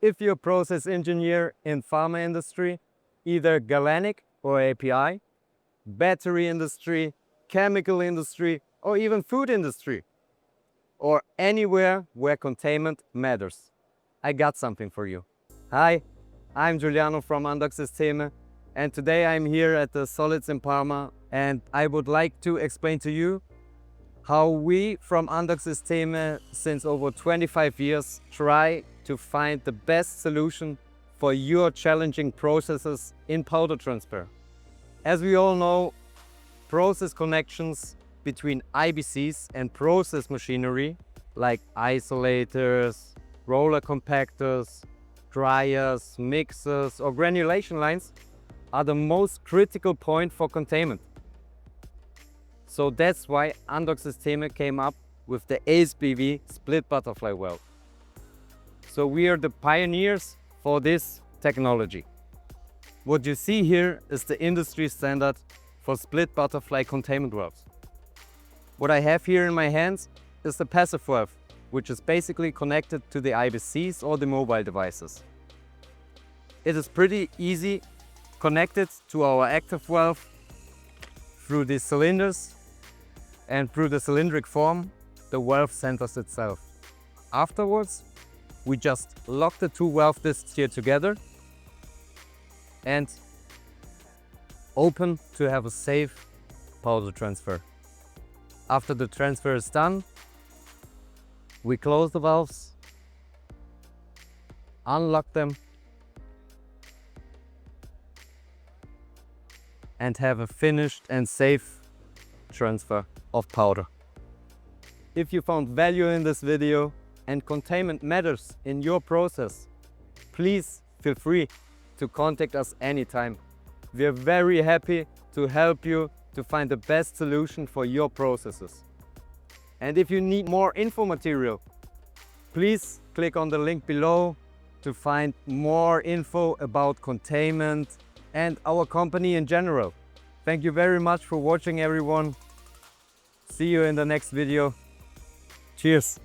If you're a process engineer in pharma industry, either galvanic or API, battery industry, chemical industry, or even food industry, or anywhere where containment matters, I got something for you. Hi, I'm Giuliano from Andocksysteme, and today I'm here at the SOLIDS in Parma, and I would like to explain to you how we from Andocksysteme since over 25 years try to find the best solution for your challenging processes in powder transfer. As we all know, process connections between IBCs and process machinery like isolators, roller compactors, dryers, mixers or granulation lines are the most critical point for containment. So that's why Andocksysteme came up with the ASBV split butterfly valve. So we are the pioneers for this technology. What you see here is the industry standard for split butterfly containment valves. What I have here in my hands is the passive valve, which is basically connected to the IBCs or the mobile devices. It is pretty easy connected to our active valve through these cylinders, and through the cylindric form, the valve centers itself. Afterwards, we just lock the two valve discs here together and open to have a safe powder transfer. After the transfer is done, we close the valves, unlock them, and have a finished and safe transfer of powder. If you found value in this video and containment matters in your process, please feel free to contact us anytime. We are very happy to help you to find the best solution for your processes. And if you need more info material, please click on the link below to find more info about containment and our company in general. Thank you very much for watching, everyone. See you in the next video. Cheers.